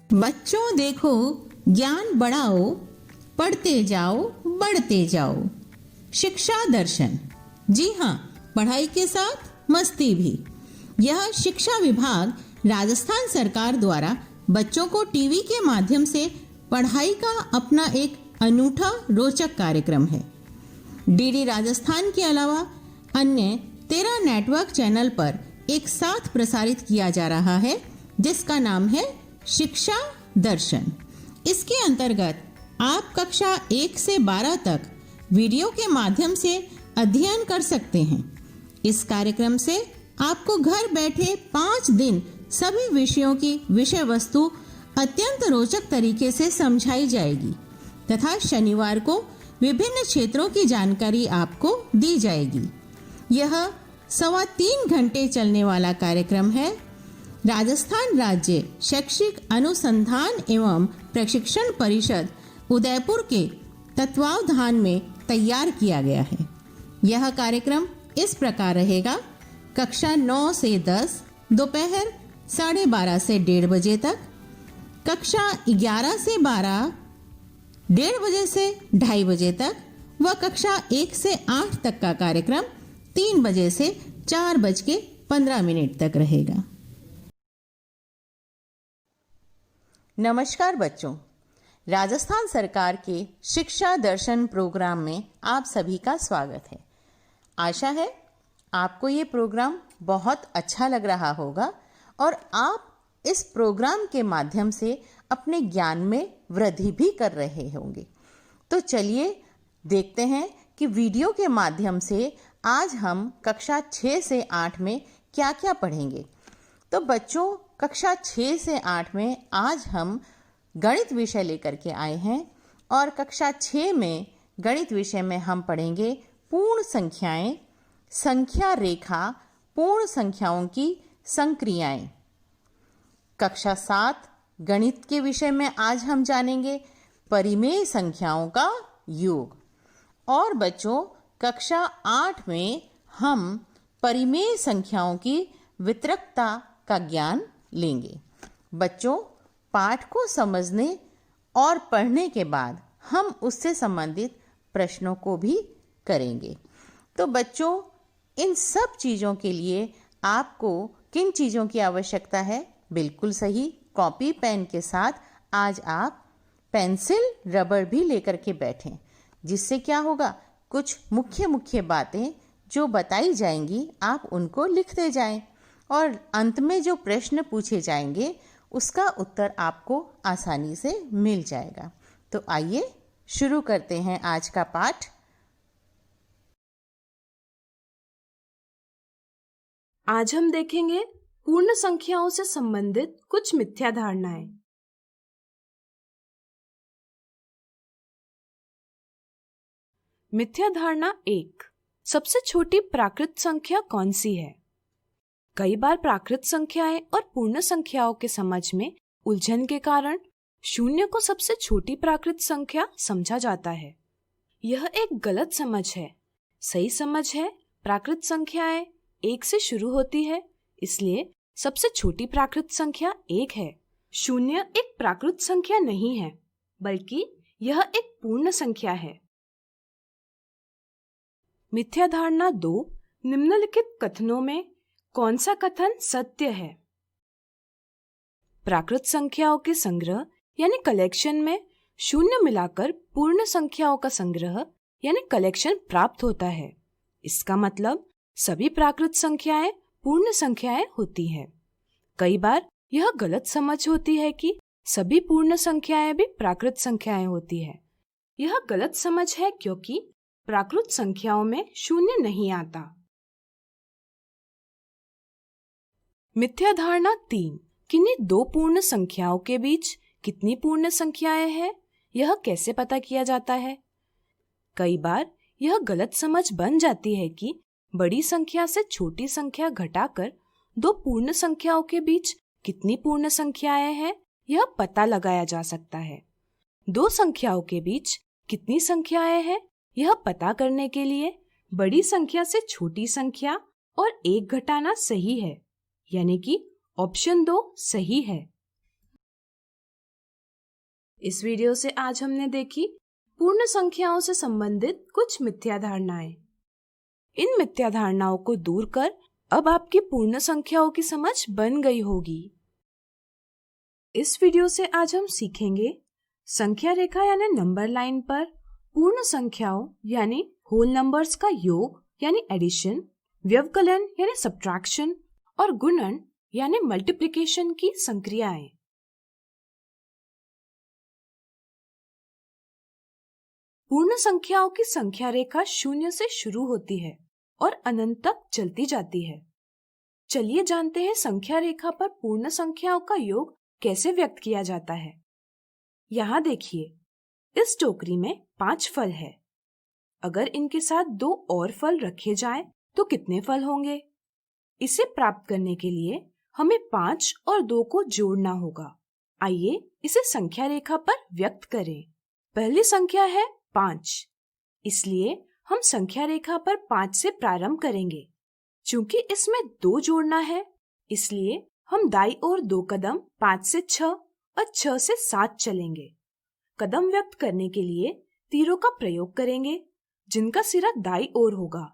बच्चों देखो, ज्ञान बढ़ाओ, पढ़ते जाओ, बढ़ते जाओ। शिक्षा दर्शन। जी हाँ, पढ़ाई के साथ मस्ती भी। यह शिक्षा विभाग राजस्थान सरकार द्वारा बच्चों को टीवी के माध्यम से पढ़ाई का अपना एक अनूठा रोचक कार्यक्रम है। डीडी राजस्थान के अलावा अन्य 13 नेटवर्क चैनल पर एक साथ प्रसारित किया जा रहा है, जिसका नाम है शिक्षा दर्शन। इसके अंतर्गत आप कक्षा 1 से 12 तक वीडियो के माध्यम से अध्ययन कर सकते हैं। इस कार्यक्रम से आपको घर बैठे 5 दिन सभी विषयों की विषय वस्तु अत्यंत रोचक तरीके से समझाई जाएगी तथा शनिवार को विभिन्न क्षेत्रों की जानकारी आपको दी जाएगी। यह 3.25 घंटे चलने वाला कार्यक्रम है। राजस्थान राज्य शैक्षिक अनुसंधान एवं प्रशिक्षण परिषद उदयपुर के तत्वावधान में तैयार किया गया है। यह कार्यक्रम इस प्रकार रहेगा: कक्षा 9 से 10 दोपहर 12:30 से 1:30 बजे तक, कक्षा 11 से 12 1:30 बजे से 2:30 बजे तक व कक्षा 1 से 8 तक का कार्यक्रम 3 बजे से 4:15 तक रहेगा। नमस्कार बच्चों, राजस्थान सरकार के शिक्षा दर्शन प्रोग्राम में आप सभी का स्वागत है। आशा है आपको ये प्रोग्राम बहुत अच्छा लग रहा होगा और आप इस प्रोग्राम के माध्यम से अपने ज्ञान में वृद्धि भी कर रहे होंगे। तो चलिए देखते हैं कि वीडियो के माध्यम से आज हम कक्षा 6 से 8 में क्या क्या पढ़ेंगे। तो बच्चों, कक्षा 6 से 8 में आज हम गणित विषय लेकर के आए हैं और कक्षा 6 में गणित विषय में हम पढ़ेंगे पूर्ण संख्याएं, संख्या रेखा, पूर्ण संख्याओं की संक्रियाएं। कक्षा 7 गणित के विषय में आज हम जानेंगे परिमेय संख्याओं का योग। और बच्चों, कक्षा 8 में हम परिमेय संख्याओं की वितरकता का ज्ञान लेंगे। बच्चों, पाठ को समझने और पढ़ने के बाद हम उससे संबंधित प्रश्नों को भी करेंगे। तो बच्चों, इन सब चीज़ों के लिए आपको किन चीज़ों की आवश्यकता है? बिल्कुल सही, कॉपी पेन के साथ आज आप पेंसिल रबड़ भी लेकर के बैठें, जिससे क्या होगा, कुछ मुख्य मुख्य बातें जो बताई जाएंगी आप उनको लिखते जाएं और अंत में जो प्रश्न पूछे जाएंगे उसका उत्तर आपको आसानी से मिल जाएगा। तो आइए शुरू करते हैं आज का पाठ। आज हम देखेंगे पूर्ण संख्याओं से संबंधित कुछ मिथ्या धारणाएं। मिथ्या धारणा 1, सबसे छोटी प्राकृत संख्या कौन सी है? कई बार प्राकृत संख्याएं और पूर्ण संख्याओं के समझ में उलझन के कारण शून्य को सबसे छोटी प्राकृत संख्या समझा जाता है। यह एक गलत समझ है। सही समझ है प्राकृत संख्याएं 1 से शुरू होती है, इसलिए सबसे छोटी प्राकृत संख्या 1 है। शून्य एक प्राकृत संख्या नहीं है, बल्कि यह एक पूर्ण संख्या है। मिथ्या धारणा 2, निम्नलिखित कथनों में कौन सा कथन सत्य है? प्राकृत संख्याओं के संग्रह यानी कलेक्शन में शून्य मिलाकर पूर्ण संख्याओं का संग्रह यानी कलेक्शन प्राप्त होता है। इसका मतलब सभी प्राकृत संख्याएं पूर्ण संख्याएं होती हैं। कई बार यह गलत समझ होती है कि सभी पूर्ण संख्याएं भी प्राकृत संख्याएं होती है। यह गलत समझ है क्योंकि प्राकृत संख्याओं में शून्य नहीं आता। मिथ्या धारणा 3, किन्हीं 2 पूर्ण संख्याओं के बीच कितनी पूर्ण संख्याएं हैं, यह कैसे पता किया जाता है? कई बार यह गलत समझ बन जाती है कि बड़ी संख्या से छोटी संख्या घटाकर 2 पूर्ण संख्याओं के बीच कितनी पूर्ण संख्याएं हैं, यह पता लगाया जा सकता है। 2 संख्याओं के बीच कितनी संख्याएं हैं, यह पता करने के लिए बड़ी संख्या से छोटी संख्या और 1 घटाना सही है, यानी कि ऑप्शन 2 सही है। इस वीडियो से आज हमने देखी पूर्ण संख्याओं से संबंधित कुछ मिथ्या धारणाएं। इन मिथ्या धारणाओं को दूर कर अब आपकी पूर्ण संख्याओं की समझ बन गई होगी। इस वीडियो से आज हम सीखेंगे संख्या रेखा यानी नंबर लाइन पर पूर्ण संख्याओं यानी होल नंबर्स का योग यानी एडिशन, व्यवकलन यानी सब्ट्रैक्शन और गुणन यानी मल्टीप्लिकेशन की संक्रियाएं। पूर्ण संख्याओं की संख्या रेखा 0 से शुरू होती है और अनंत तक चलती जाती है। चलिए जानते हैं संख्या रेखा पर पूर्ण संख्याओं का योग कैसे व्यक्त किया जाता है। यहाँ देखिए, इस टोकरी में 5 फल है। अगर इनके साथ 2 और फल रखे जाएं, तो कितने फल होंगे? इसे प्राप्त करने के लिए हमें 5 और 2 को जोड़ना होगा। आइए इसे संख्या रेखा पर व्यक्त करें। पहली संख्या है 5, इसलिए हम संख्या रेखा पर 5 से प्रारंभ करेंगे। चूंकि इसमें 2 जोड़ना है, इसलिए हम दाईं ओर 2 कदम 5 से 6 और 6 से 7 चलेंगे। कदम व्यक्त करने के लिए तीरों का प्रयोग करेंगे, जिनका सिरा दाईं ओर होगा।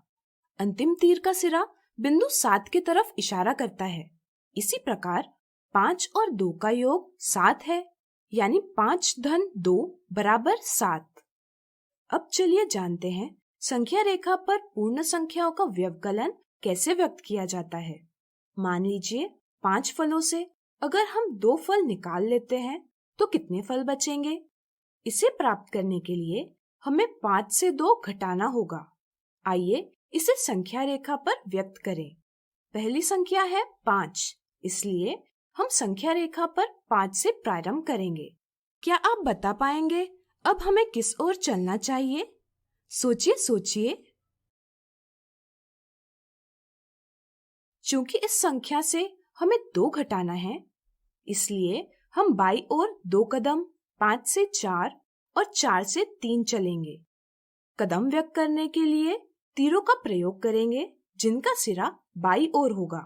अंतिम तीर का सिरा बिंदु 7 की तरफ इशारा करता है। इसी प्रकार 5 और 2 का योग 7 है, यानी 5 धन 2 बराबर 7। अब चलिए जानते हैं संख्या रेखा पर पूर्ण संख्याओं का व्यवकलन कैसे व्यक्त किया जाता है। मान लीजिए 5 फलों से अगर हम 2 फल निकाल लेते हैं तो कितने फल बचेंगे? इसे प्राप्त करने के लिए हमें 5 से 2 घटाना होगा। आइए इसे संख्या रेखा पर व्यक्त करें। पहली संख्या है 5, इसलिए हम संख्या रेखा पर 5 से प्रारंभ करेंगे। क्या आप बता पाएंगे अब हमें किस ओर चलना चाहिए? सोचिए। चूंकि इस संख्या से हमें 2 घटाना है, इसलिए हम बाईं ओर 2 कदम 5 से 4 और 4 से 3 चलेंगे। कदम व्यक्त करने के लिए तीरों का प्रयोग करेंगे, जिनका सिरा बाईं ओर होगा।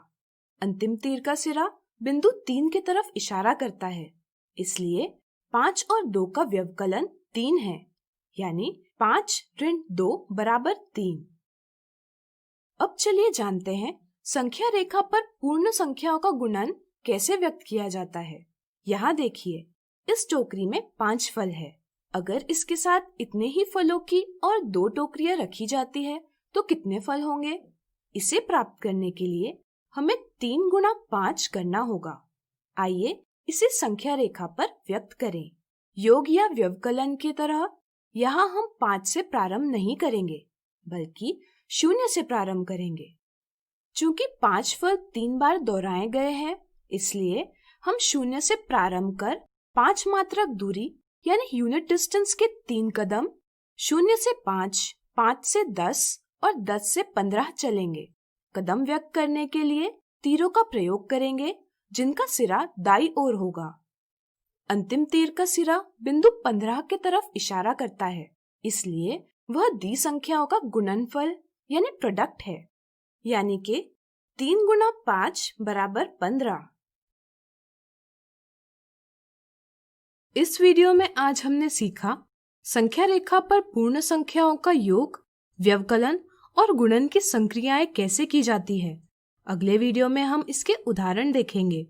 अंतिम तीर का सिरा बिंदु 3 की तरफ इशारा करता है, इसलिए 5 और 2 का व्यवकलन 3 है, यानी 5 ऋण 2 बराबर 3। अब चलिए जानते हैं संख्या रेखा पर पूर्ण संख्याओं का गुणन कैसे व्यक्त किया जाता है। यहाँ देखिए, इस टोकरी में 5 फल है। अगर इसके साथ इतने ही फलों की और 2 टोकरियां रखी जाती है तो कितने फल होंगे? इसे प्राप्त करने के लिए हमें 3 गुना 5 करना होगा। आइए इसे संख्या रेखा पर व्यक्त करें। योग या व्यवकलन की तरह यहाँ हम 5 से प्रारंभ नहीं करेंगे, बल्कि 0 से प्रारंभ करेंगे। चूंकि 5 फल 3 बार दोहराए गए हैं, इसलिए हम 0 से प्रारंभ कर 5 मात्रक दूरी यानी यूनिट डिस्टेंस के 3 कदम 0 से 5, 5 से 10 और 10 से 15 चलेंगे। कदम व्यक्त करने के लिए तीरों का प्रयोग करेंगे, जिनका सिरा दाईं ओर होगा। अंतिम तीर का सिरा बिंदु 15 की तरफ इशारा करता है, इसलिए वह दी संख्याओं का गुणनफल यानी प्रोडक्ट है, यानी कि 3 गुना 5 बराबर 15। इस वीडियो में आज हमने सीखा संख्या रेखा पर पूर्ण संख्याओं का योग, व्यवकलन और गुणन की संक्रियाएं कैसे की जाती है। अगले वीडियो में हम इसके उदाहरण देखेंगे।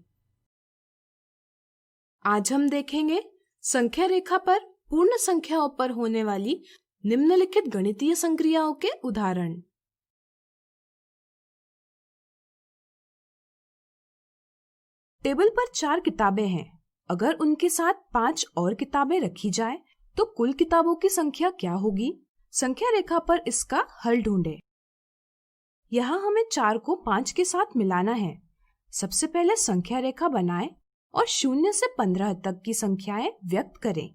आज हम देखेंगे संख्या रेखा पर पूर्ण संख्याओं पर होने वाली निम्नलिखित गणितीय संक्रियाओं के उदाहरण। टेबल पर 4 किताबें हैं। अगर उनके साथ 5 और किताबें रखी जाए तो कुल किताबों की संख्या क्या होगी? संख्या रेखा पर इसका हल ढूंढें। यहाँ हमें 4 को 5 के साथ मिलाना है। सबसे पहले संख्या रेखा बनाएं और 0 से 15 तक की संख्याएं व्यक्त करें।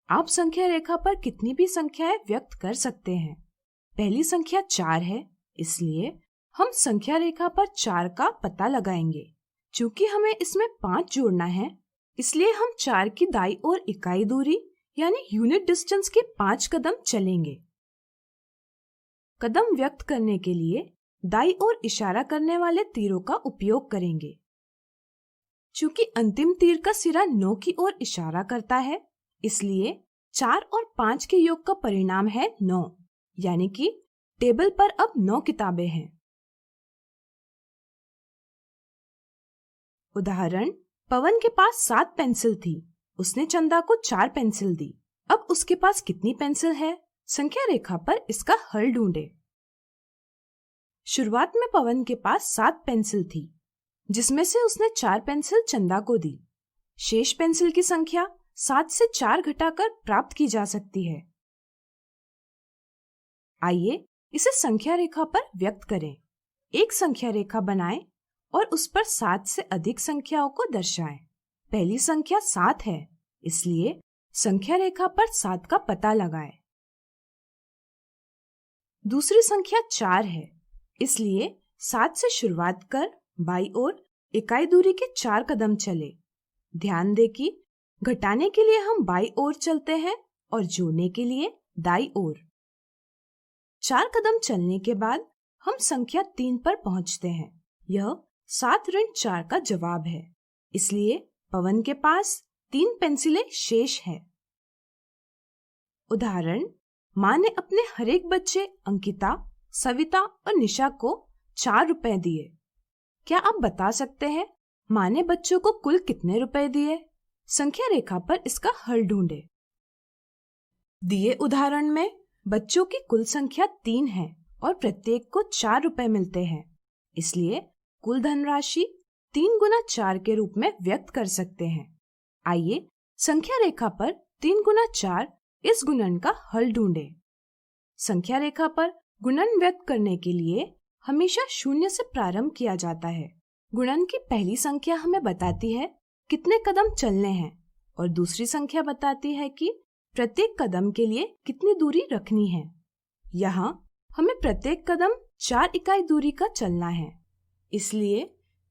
आप संख्या रेखा पर कितनी भी संख्याएं व्यक्त कर सकते हैं। पहली संख्या 4 है, इसलिए हम संख्या रेखा पर 4 का पता लगाएंगे। चूंकि हमें इसमें 5 जोड़ना है, इसलिए हम 4 की दाईं ओर इकाई दूरी यानी यूनिट डिस्टेंस के 5 कदम चलेंगे। कदम व्यक्त करने के लिए दाईं ओर इशारा करने वाले तीरों का उपयोग करेंगे। चूंकि अंतिम तीर का सिरा 9 की ओर इशारा करता है, इसलिए 4 और 5 के योग का परिणाम है 9, यानी कि टेबल पर अब 9 किताबें हैं। उदाहरण, पवन के पास 7 पेंसिल थी। उसने चंदा को 4 पेंसिल दी। अब उसके पास कितनी पेंसिल है? संख्या रेखा पर इसका हल ढूंढे। शुरुआत में पवन के पास 7 पेंसिल थी, जिसमें से उसने 4 पेंसिल चंदा को दी। शेष पेंसिल की संख्या 7 से 4 घटाकर प्राप्त की जा सकती है। आइए इसे संख्या रेखा पर व्यक्त करें। एक संख्या रेखा बनाएं और उस पर 7 से अधिक संख्याओं को दर्शाएं। पहली संख्या 7 है, इसलिए संख्या रेखा पर 7 का पता लगाएं। दूसरी संख्या 4 है, इसलिए 7 से शुरुआत कर बाईं ओर इकाई दूरी के 4 कदम चले। ध्यान दें कि घटाने के लिए हम बाईं ओर चलते हैं और जोड़ने के लिए दाईं ओर। 4 कदम चलने के बाद हम संख्या 3 पर पहुंचते हैं। यह 7 ऋण 4 का जवाब है, इसलिए पवन के पास 3 पेंसिलें शेष हैं। उदाहरण, माँ ने अपने हर एक बच्चे अंकिता, सविता और निशा को 4 रुपए दिए। क्या आप बता सकते हैं माँ ने बच्चों को कुल कितने रुपए दिए? संख्या रेखा पर इसका हल ढूंढे। दिए उदाहरण में बच्चों की कुल संख्या 3 है और प्रत्येक को 4 रुपए मिलते हैं, इसलिए कुल धनराशि 3 गुना 4 के रूप में व्यक्त कर सकते हैं। आइए संख्या रेखा पर 3 गुना 4 इस गुणन का हल ढूंढे। संख्या रेखा पर गुणन व्यक्त करने के लिए हमेशा 0 से प्रारंभ किया जाता है। गुणन की पहली संख्या हमें बताती है कितने कदम चलने हैं और दूसरी संख्या बताती है कि प्रत्येक कदम के लिए कितनी दूरी रखनी है। यहाँ हमें प्रत्येक कदम 4 इकाई दूरी का चलना है, इसलिए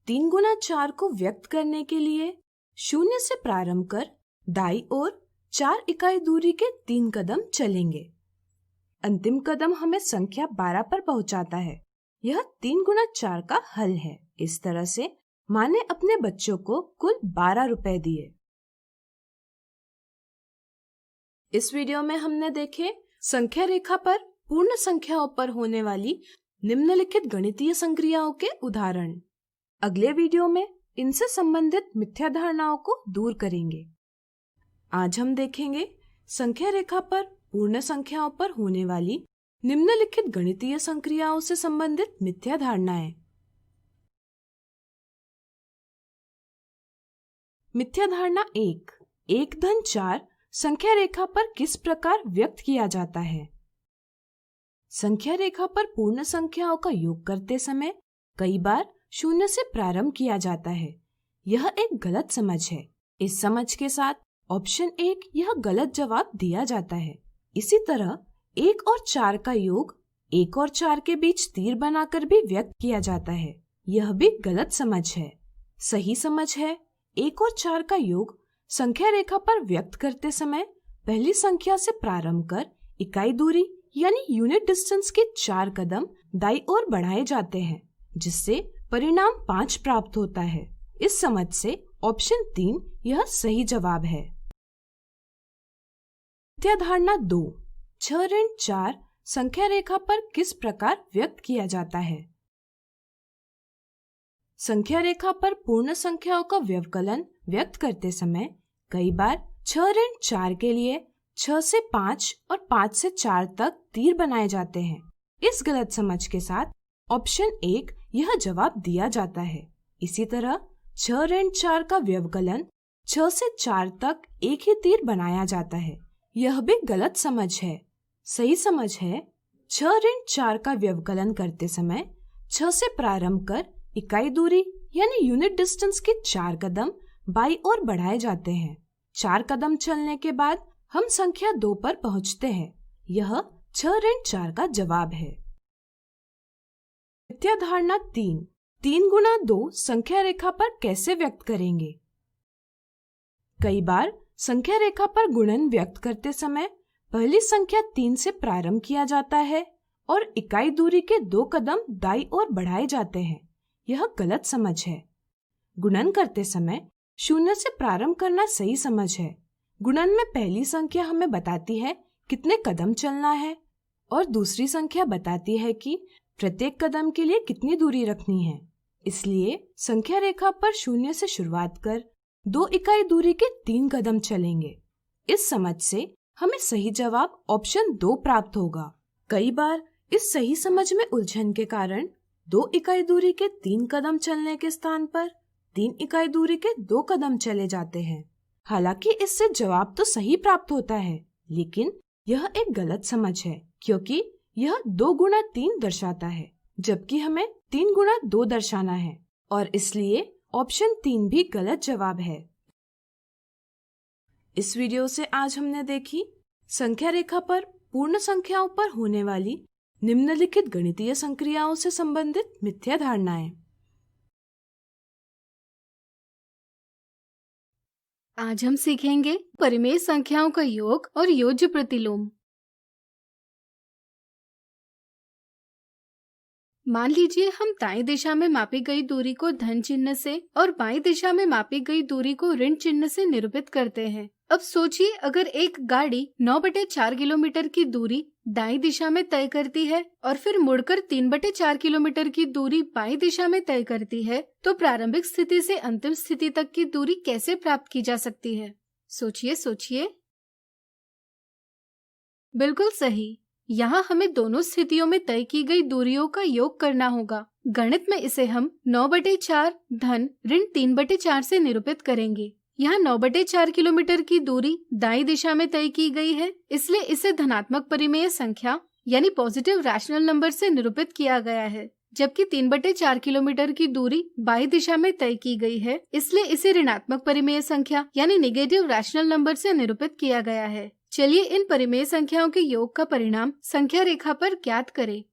3 गुना 4 को व्यक्त करने के लिए 0 से प्रारंभ कर दाईं ओर 4 इकाई दूरी के 3 कदम चलेंगे। अंतिम कदम हमें संख्या 12 पर पहुंचाता है। यह 3 गुना 4 का हल है। इस तरह से माँ ने अपने बच्चों को कुल 12 रुपए दिए। इस वीडियो में हमने देखे संख्या रेखा पर पूर्ण संख्याओं पर होने वाली निम्नलिखित गणितीय संक्रियाओं के उदाहरण। अगले वीडियो में इनसे संबंधित मिथ्या धारणाओं को दूर करेंगे। आज हम देखेंगे संख्या रेखा पर पूर्ण संख्याओं पर होने वाली निम्नलिखित गणितीय संक्रियाओं से संबंधित मिथ्या धारणाएं। मिथ्या धारणा 1, 1 धन 4 संख्या रेखा पर किस प्रकार व्यक्त किया जाता है? संख्या रेखा पर पूर्ण संख्याओं का योग करते समय कई बार 0 से प्रारंभ किया जाता है। यह एक गलत समझ है। इस समझ के साथ ऑप्शन 1 यह गलत जवाब दिया जाता है। इसी तरह 1 और 4 का योग 1 और 4 के बीच तीर बनाकर भी व्यक्त किया जाता है। यह भी गलत समझ है। सही समझ है 1 और 4 का योग संख्या रेखा पर व्यक्त करते समय पहली संख्या से प्रारंभ कर इकाई दूरी यानी यूनिट डिस्टेंस के 4 कदम दाईं ओर बढ़ाए जाते हैं, जिससे परिणाम 5 प्राप्त होता है। इस समझ से ऑप्शन 3 यह सही जवाब है। मिथ्या धारणा 2, 6 ऋण 4 संख्या रेखा पर किस प्रकार व्यक्त किया जाता है? संख्या रेखा पर पूर्ण संख्याओं का व्यवकलन व्यक्त करते समय कई बार 6 ऋण 4 के लिए 6 से 5 और 5 से 4 तक तीर बनाए जाते हैं। इस गलत समझ के साथ ऑप्शन 1 यह जवाब दिया जाता है। इसी तरह 6 ऋण 4 का व्यवकलन 6 से 4 तक एक ही तीर बनाया जाता है। यह भी गलत समझ है। सही समझ है 6 ऋण 4 का व्यवकलन करते समय 6 से प्रारंभ कर इकाई दूरी यानी यूनिट डिस्टेंस के 4 कदम बाईं ओर बढ़ाए जाते हैं। 4 कदम चलने के बाद हम संख्या 2 पर पहुंचते हैं। यह 6 ऋण 4 का जवाब है। मिथ्या धारणा 3, 3 गुना 2 संख्या रेखा पर कैसे व्यक्त करेंगे? कई बार संख्या रेखा पर गुणन व्यक्त करते समय पहली संख्या 3 से प्रारंभ किया जाता है और इकाई दूरी के 2 कदम दाईं ओर बढ़ाए जाते हैं। यह गलत समझ है। गुणन करते समय 0 से प्रारंभ करना सही समझ है। गुणन में पहली संख्या हमें बताती है कितने कदम चलना है और दूसरी संख्या बताती है कि प्रत्येक कदम के लिए कितनी दूरी रखनी है। इसलिए संख्या रेखा पर 0 से शुरुआत कर 2 इकाई दूरी के 3 कदम चलेंगे। इस समझ से हमें सही जवाब ऑप्शन 2 प्राप्त होगा। कई बार इस सही समझ में उलझन के कारण 2 इकाई दूरी के 3 कदम चलने के स्थान पर 3 इकाई दूरी के 2 कदम चले जाते हैं। हालांकि इससे जवाब तो सही प्राप्त होता है, लेकिन यह एक गलत समझ है क्योंकि यह 2 गुणा 3 दर्शाता है, जबकि हमें 3 गुणा 2 दर्शाना है और इसलिए ऑप्शन 3 भी गलत जवाब है। इस वीडियो से आज हमने देखी संख्या रेखा पर पूर्ण संख्याओं पर होने वाली निम्नलिखित गणितीय संक्रियाओं से संबंधित मिथ्या धारणाएं। आज हम सीखेंगे परिमेय संख्याओं का योग और योज्य प्रतिलोम। मान लीजिए हम दाईं दिशा में मापी गई दूरी को धन चिन्ह से और बाईं दिशा में मापी गई दूरी को ऋण चिन्ह से निरूपित करते हैं। अब सोचिए, अगर एक गाड़ी 9/4 किलोमीटर की दूरी दाईं दिशा में तय करती है और फिर मुड़कर 3/4 किलोमीटर की दूरी बाईं दिशा में तय करती है, तो प्रारंभिक स्थिति से अंतिम स्थिति तक की दूरी कैसे प्राप्त की जा सकती है? सोचिए। बिल्कुल सही, यहाँ हमें दोनों स्थितियों में तय की गई दूरियों का योग करना होगा। गणित में इसे हम 9/4 धन ऋण 3/4 से निरूपित करेंगे। यहाँ 9/4 किलोमीटर की दूरी दाईं दिशा में तय की गई है, इसलिए इसे धनात्मक परिमेय संख्या यानी पॉजिटिव रैशनल नंबर से निरूपित किया गया है, जबकि 3/4 किलोमीटर की दूरी बाईं दिशा में तय की गई है, इसलिए इसे ऋणात्मक परिमेय संख्या यानी नेगेटिव रैशनल नंबर से निरूपित किया गया है। चलिए इन परिमेय संख्याओं के योग का परिणाम संख्या रेखा पर ज्ञात करें।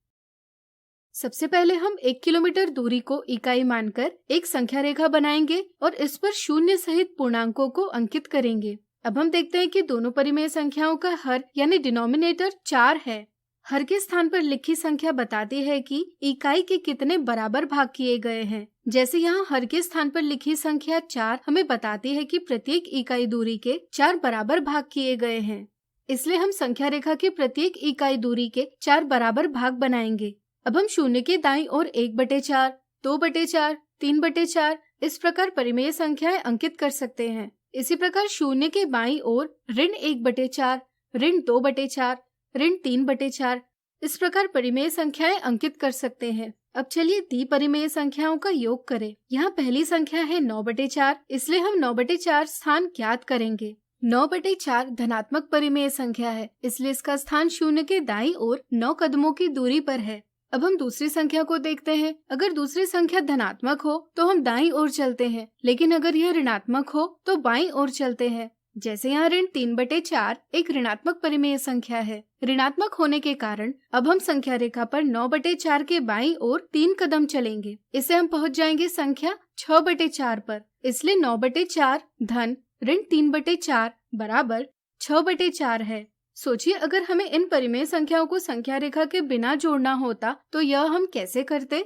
सबसे पहले हम 1 किलोमीटर दूरी को इकाई मानकर एक संख्या रेखा बनाएंगे और इस पर 0 सहित पूर्णांकों को अंकित करेंगे। अब हम देखते हैं कि दोनों परिमेय संख्याओं का हर यानी डिनोमिनेटर 4 है। हर के स्थान पर लिखी संख्या बताती है कि इकाई के कितने बराबर भाग किए गए हैं। जैसे यहाँ हर के स्थान पर लिखी संख्या 4 हमें बताती है कि प्रत्येक इकाई दूरी के 4 बराबर भाग किए गए हैं, इसलिए हम संख्या रेखा के प्रत्येक इकाई दूरी के 4 बराबर भाग बनाएंगे। अब हम 0 के दाईं ओर 1/4, 2/4, 3/4 इस प्रकार परिमेय संख्याएं अंकित कर सकते हैं। इसी प्रकार 0 के बाईं ओर ऋण 1/4, ऋण 2/4, ऋण 3/4 इस प्रकार परिमेय संख्याएं अंकित कर सकते हैं। अब चलिए द्विपरिमेय संख्याओं का योग करें। यहाँ पहली संख्या है 9/4, इसलिए हम 9/4 स्थान ज्ञात करेंगे। 9/4 धनात्मक परिमेय संख्या है, इसलिए इसका स्थान 0 के दाईं ओर 9 कदमों की दूरी पर है। अब हम दूसरी संख्या को देखते हैं। अगर दूसरी संख्या धनात्मक हो तो हम दाईं ओर चलते हैं, लेकिन अगर यह ऋणात्मक हो तो बाईं ओर चलते हैं। जैसे यहाँ ऋण 3/4 एक ऋणात्मक परिमेय संख्या है। ऋणात्मक होने के कारण अब हम संख्या रेखा पर 9/4 के बाईं ओर 3 कदम चलेंगे। इससे हम पहुँच जाएंगे संख्या 6/4 पर। इसलिए 9/4 धन ऋण 3/4 बराबर 6/4 है। सोचिए, अगर हमें इन परिमेय संख्याओं को संख्या रेखा के बिना जोड़ना होता तो यह हम कैसे करते?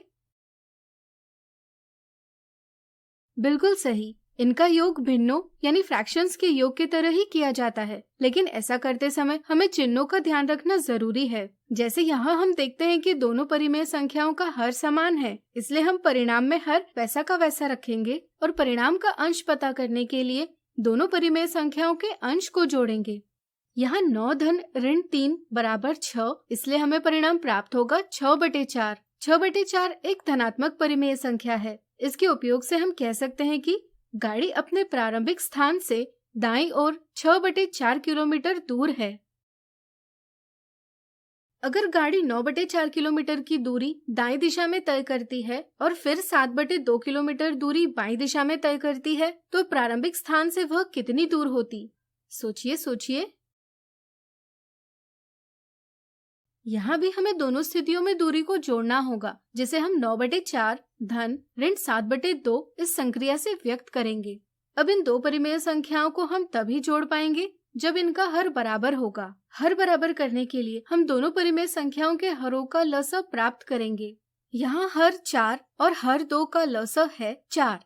बिल्कुल सही, इनका योग भिन्नों यानी फ्रैक्शंस के योग की तरह ही किया जाता है, लेकिन ऐसा करते समय हमें चिन्हों का ध्यान रखना जरूरी है। जैसे यहाँ हम देखते हैं कि दोनों परिमेय संख्याओं का हर समान है, इसलिए हम परिणाम में हर वैसा का वैसा रखेंगे और परिणाम का अंश पता करने के लिए दोनों परिमेय संख्याओं के अंश को जोड़ेंगे। यहाँ 9 धन ऋण 3 बराबर 6, इसलिए हमें परिणाम प्राप्त होगा 6/4। 6/4 एक धनात्मक परिमेय संख्या है। इसके उपयोग से हम कह सकते हैं कि गाड़ी अपने प्रारंभिक स्थान से दाईं ओर 6/4 किलोमीटर दूर है। अगर गाड़ी 9/4 किलोमीटर की दूरी दाईं दिशा में तय करती है और फिर 7/2 किलोमीटर दूरी बाईं दिशा में तय करती है, तो प्रारंभिक स्थान से वह कितनी दूर होती? सोचिए। यहाँ भी हमें दोनों स्थितियों में दूरी को जोड़ना होगा, जिसे हम 9/4 धन ऋण 7/2 इस संक्रिया से व्यक्त करेंगे। अब इन दो परिमेय संख्याओं को हम तभी जोड़ पाएंगे जब इनका हर बराबर होगा। हर बराबर करने के लिए हम दोनों परिमेय संख्याओं के हरों का लसअ प्राप्त करेंगे। यहाँ हर 4 और हर 2 का लसअ है 4।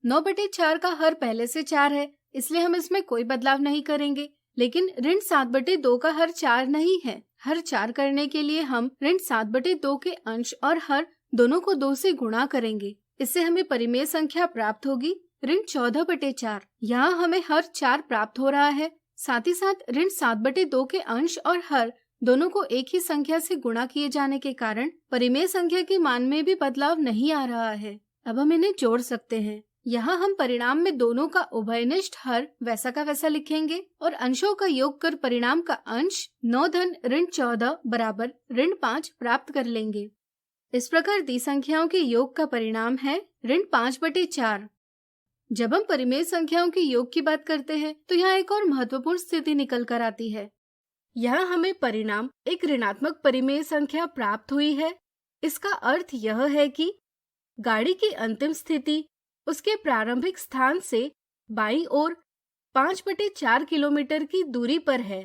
9/4 का हर पहले से 4 है, इसलिए हम इसमें कोई बदलाव नहीं करेंगे। लेकिन ऋण 7/2 का हर 4 नहीं है। हर 4 करने के लिए हम ऋण 7/2 के अंश और हर दोनों को 2 से गुणा करेंगे। इससे हमें परिमेय संख्या प्राप्त होगी ऋण 14/4। यहाँ हमें हर 4 प्राप्त हो रहा है। साथ ही साथ ऋण 7/2 के अंश और हर दोनों को एक ही संख्या से गुणा किए जाने के कारण परिमेय संख्या के मान में भी बदलाव नहीं आ रहा है। अब हम इन्हें जोड़ सकते हैं। यहाँ हम परिणाम में दोनों का उभयनिष्ठ हर वैसा का वैसा लिखेंगे और अंशों का योग कर परिणाम का अंश 9 धन ऋण 14 बराबर ऋण 5 प्राप्त कर लेंगे। इस प्रकार दी संख्याओं के योग का परिणाम है ऋण 5/4। जब हम परिमेय संख्याओं के योग की बात करते हैं तो यहाँ एक और महत्वपूर्ण स्थिति निकल कर आती है। यहाँ हमें परिणाम एक ऋणात्मक परिमेय संख्या प्राप्त हुई है। इसका अर्थ यह है कि गाड़ी की अंतिम स्थिति उसके प्रारंभिक स्थान से बाईं ओर 5/4 किलोमीटर की दूरी पर है।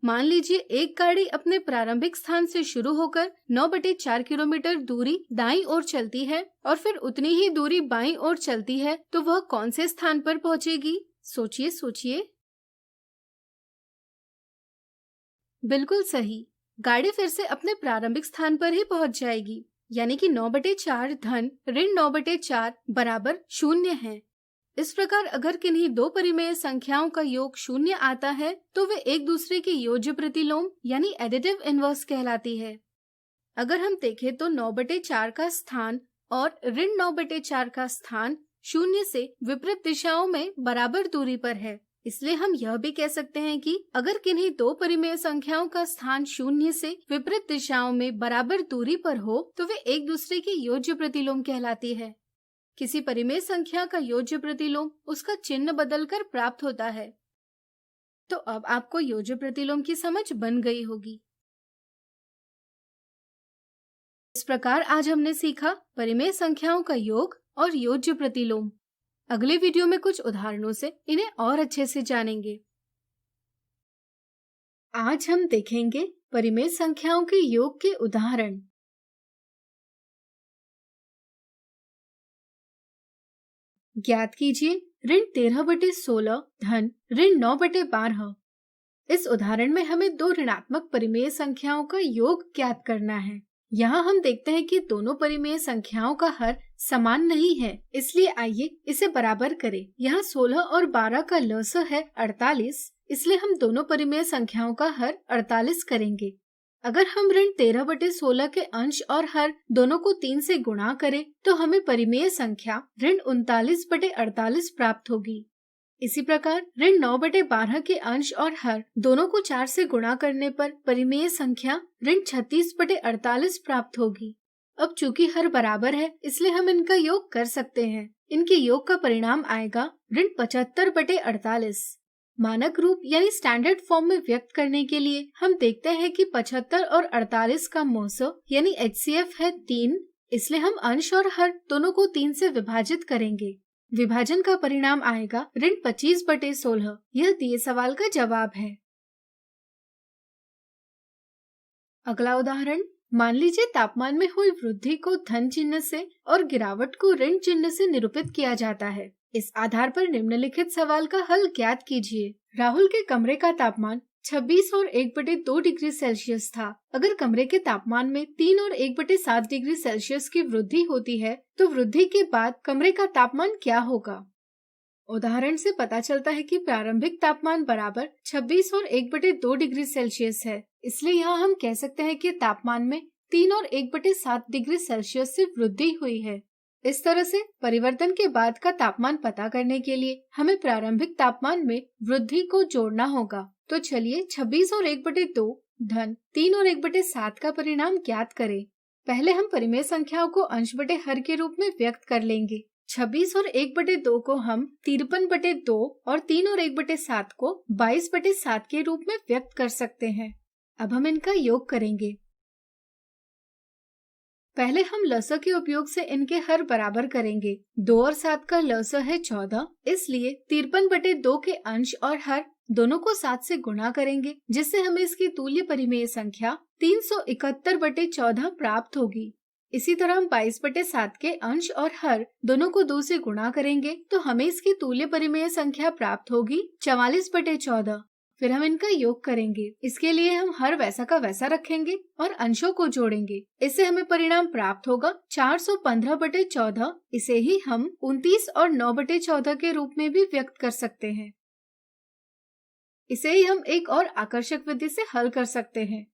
मान लीजिए एक गाड़ी अपने प्रारंभिक स्थान से शुरू होकर 9/4 किलोमीटर दूरी दाईं ओर चलती है और फिर उतनी ही दूरी बाईं ओर चलती है, तो वह कौन से स्थान पर पहुंचेगी? सोचिए। बिल्कुल सही, गाड़ी फिर से अपने प्रारंभिक स्थान पर ही पहुंच जाएगी, यानी कि 9/4 धन ऋण 9/4 बराबर 0 है। इस प्रकार अगर किन्हीं दो परिमेय संख्याओं का योग 0 आता है तो वे एक दूसरे की योज्य प्रतिलोम यानी एडिटिव इनवर्स कहलाती है। अगर हम देखें तो 9/4 का स्थान और ऋण 9/4 का स्थान 0 से विपरीत दिशाओं में बराबर दूरी पर है। इसलिए हम यह भी कह सकते हैं कि अगर किन्हीं दो परिमेय संख्याओं का स्थान 0 से विपरीत दिशाओं में बराबर दूरी पर हो तो वे एक दूसरे की योज्य प्रतिलोम कहलाती है। किसी परिमेय संख्या का योज्य प्रतिलोम उसका चिन्ह बदलकर प्राप्त होता है। तो अब आपको योज्य प्रतिलोम की समझ बन गई होगी। इस प्रकार आज हमने सीखा परिमेय संख्याओं का योग और योज्य प्रतिलोम। अगले वीडियो में कुछ उदाहरणों से इन्हें और अच्छे से जानेंगे। आज हम देखेंगे परिमेय संख्याओं के योग के उदाहरण। ज्ञात कीजिए ऋण 13/16 धन ऋण 9/12। इस उदाहरण में हमें दो ऋणात्मक परिमेय संख्याओं का योग ज्ञात करना है। यहाँ हम देखते हैं कि दोनों परिमेय संख्याओं का हर समान नहीं है, इसलिए आइए इसे बराबर करें। यहाँ 16 और 12 का लसअ है 48, इसलिए हम दोनों परिमेय संख्याओं का हर 48 करेंगे। अगर हम ऋण 13/16 के अंश और हर दोनों को 3 से गुणा करें तो हमें परिमेय संख्या ऋण 39/48 प्राप्त होगी। इसी प्रकार ऋण 9/12 के अंश और हर दोनों को 4 से गुणा करने पर परिमेय संख्या ऋण 36/48 प्राप्त होगी। अब चूंकि हर बराबर है इसलिए हम इनका योग कर सकते हैं। इनके योग का परिणाम आएगा ऋण 75/48। मानक रूप यानी स्टैंडर्ड फॉर्म में व्यक्त करने के लिए हम देखते हैं कि 75 और 48 का मोसो यानी HCF है 3, इसलिए हम अंश और हर दोनों को 3 से विभाजित करेंगे। विभाजन का परिणाम आएगा ऋण 25/16। यह दिए सवाल का जवाब है। अगला उदाहरण, मान लीजिए तापमान में हुई वृद्धि को धन चिन्ह से और गिरावट को ऋण चिन्ह से निरूपित किया जाता है। इस आधार पर निम्नलिखित सवाल का हल ज्ञात कीजिए। राहुल के कमरे का तापमान 26 और 1/2 डिग्री सेल्सियस था। अगर कमरे के तापमान में 3 और 1/7 डिग्री सेल्सियस की वृद्धि होती है तो वृद्धि के बाद कमरे का तापमान क्या होगा? उदाहरण से पता चलता है कि प्रारंभिक तापमान बराबर 26 और 1/2 डिग्री सेल्सियस है, इसलिए यहाँ हम कह सकते हैं कि तापमान में 3 और 1/7 डिग्री सेल्सियस से वृद्धि हुई है। इस तरह से परिवर्तन के बाद का तापमान पता करने के लिए हमें प्रारंभिक तापमान में वृद्धि को जोड़ना होगा। तो चलिए 26 और 1/2 धन 3 और 1/7 का परिणाम ज्ञात करें। पहले हम परिमेय संख्याओं को अंश बटे हर के रूप में व्यक्त कर लेंगे। 26 और 1/2 को हम 53/2 और 3 और 1/7 को 22/7 के रूप में व्यक्त कर सकते हैं। अब हम इनका योग करेंगे। पहले हम लसअ के उपयोग से इनके हर बराबर करेंगे। 2 और 7 का लसअ है 14, इसलिए 53/2 के अंश और हर दोनों को 7 से गुणा करेंगे, जिससे हमें इसकी तुल्य परिमेय संख्या 371/14 प्राप्त होगी। इसी तरह हम 22/7 के अंश और हर दोनों को 2 से गुणा करेंगे तो हमें इसकी तुल्य परिमेय संख्या प्राप्त होगी 44/14। फिर हम इनका योग करेंगे। इसके लिए हम हर वैसा का वैसा रखेंगे और अंशों को जोड़ेंगे। इससे हमें परिणाम प्राप्त होगा 415/14। इसे ही हम 29 और 9/14 के रूप में भी व्यक्त कर सकते हैं। इसे ही हम एक और आकर्षक विधि से हल कर सकते हैं।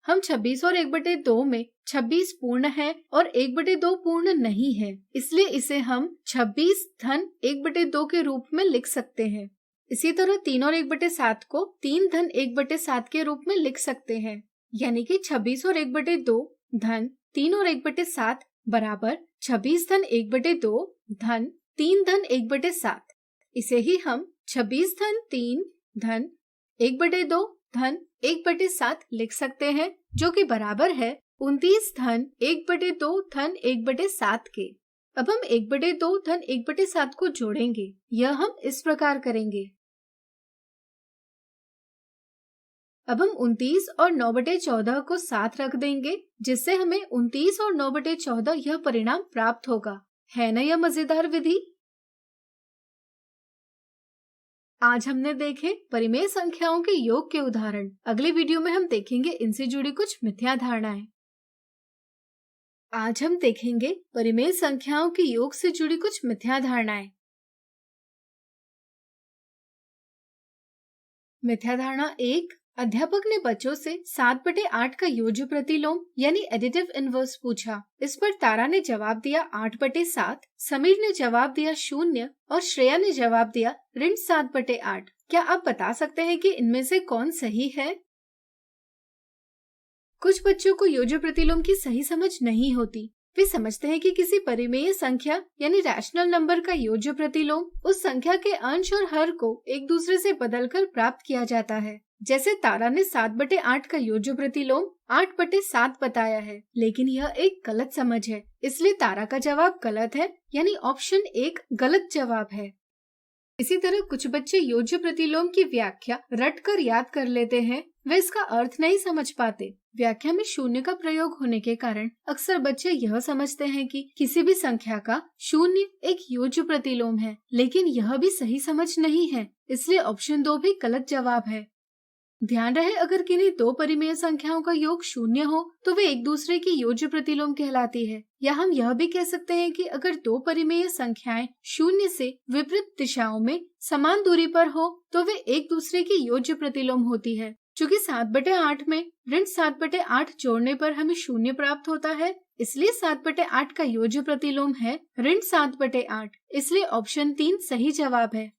हम 26 और 1/2 में 26 पूर्ण है और 1/2 पूर्ण नहीं है, इसलिए इसे हम 26 धन 1/2 के रूप में लिख सकते हैं। इसी तरह 3 और 1/7 को 3 धन 1/7 के रूप में लिख सकते हैं, यानी कि 26 और 1/2 धन 3 और 1/7 बराबर 26 धन 1/2 धन 3 धन 1/7। इसे ही हम 26 धन 3 धन 1/2 धन 1/7 लिख सकते हैं, जो कि बराबर है 29 धन 1/2 धन 1/7 के। अब हम 1/2 धन 1/7 को जोड़ेंगे। यह हम इस प्रकार करेंगे। अब हम 29 और 9/14 को साथ रख देंगे, जिससे हमें 29 और 9/14 यह परिणाम प्राप्त होगा। है ना यह मजेदार विधि? आज हमने देखे परिमेय संख्याओं के योग के उदाहरण। अगले वीडियो में हम देखेंगे इनसे जुड़ी कुछ मिथ्या धारणाएं। आज हम देखेंगे परिमेय संख्याओं के योग से जुड़ी कुछ मिथ्या धारणाएं। मिथ्या धारणा 1, अध्यापक ने बच्चों से 7/8 का योज्य प्रतिलोम यानी एडिटिव इनवर्स पूछा। इस पर तारा ने जवाब दिया 8/7, समीर ने जवाब दिया 0 और श्रेया ने जवाब दिया ऋण 7/8। क्या आप बता सकते हैं कि इनमें से कौन सही है? कुछ बच्चों को योज्य प्रतिलोम की सही समझ नहीं होती। वे समझते हैं कि किसी परिमेय संख्या यानी रैशनल नंबर का योज्य प्रतिलोम उस संख्या के अंश और हर को एक दूसरे से बदलकर प्राप्त किया जाता है। जैसे तारा ने 7/8 का योज्य प्रतिलोम 8/7 बताया है, लेकिन यह एक गलत समझ है, इसलिए तारा का जवाब गलत है, यानी ऑप्शन 1 गलत जवाब है। इसी तरह कुछ बच्चे योज्य प्रतिलोम की व्याख्या रटकर याद कर लेते हैं, वे इसका अर्थ नहीं समझ पाते। व्याख्या में 0 का प्रयोग होने के कारण अक्सर बच्चे यह समझते हैं कि किसी भी संख्या का 0 एक योज्य प्रतिलोम है, लेकिन यह भी सही समझ नहीं है, इसलिए ऑप्शन 2 भी गलत जवाब है। ध्यान रहे, अगर किन्हीं दो परिमेय संख्याओं का योग 0 हो तो वे एक दूसरे की योज्य प्रतिलोम कहलाती है। या हम यह भी कह सकते हैं कि अगर दो परिमेय संख्याएं 0 से विपरीत दिशाओं में समान दूरी पर हो तो वे एक दूसरे की योज्य प्रतिलोम होती है। चूँकि 7/8 में ऋण 7/8 जोड़ने पर हमें 0 प्राप्त होता है, इसलिए 7/8 का योज्य प्रतिलोम है ऋण 7/8, इसलिए ऑप्शन 3 सही जवाब है।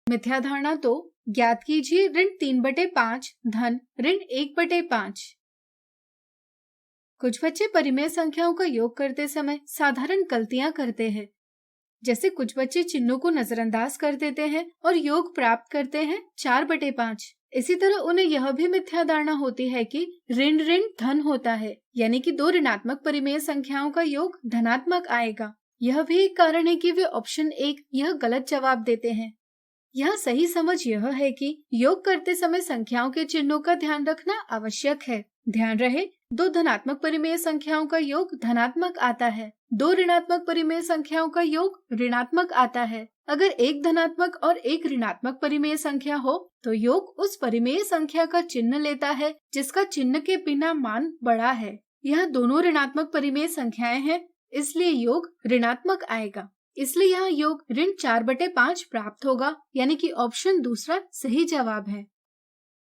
मिथ्या धारणा 2, ज्ञात कीजिए ऋण 3/5 धन ऋण 1/5। कुछ बच्चे परिमेय संख्याओं का योग करते समय साधारण गलतियां करते हैं। जैसे कुछ बच्चे चिन्हों को नजरअंदाज कर देते हैं और योग प्राप्त करते हैं 4/5। इसी तरह उन्हें यह भी मिथ्या धारणा होती है कि ऋण ऋण धन होता है, यानी कि दो ऋणात्मक परिमेय संख्याओं का योग धनात्मक आएगा। यह भी एक कारण है कि वे ऑप्शन 1 यह गलत जवाब देते हैं। यह सही समझ यह है कि योग करते समय संख्याओं के चिन्हों का ध्यान रखना आवश्यक है। ध्यान रहे, दो धनात्मक परिमेय संख्याओं का योग धनात्मक आता है, दो ऋणात्मक परिमेय संख्याओं का योग ऋणात्मक आता है। अगर एक धनात्मक और एक ऋणात्मक परिमेय संख्या हो तो योग उस परिमेय संख्या का चिन्ह लेता है जिसका चिन्ह के बिना मान बड़ा है। यह दोनों ऋणात्मक परिमेय संख्याएं हैं, इसलिए योग ऋणात्मक आएगा। इसलिए यहाँ योग ऋण 4/5 प्राप्त होगा, यानी कि ऑप्शन दूसरा सही जवाब है।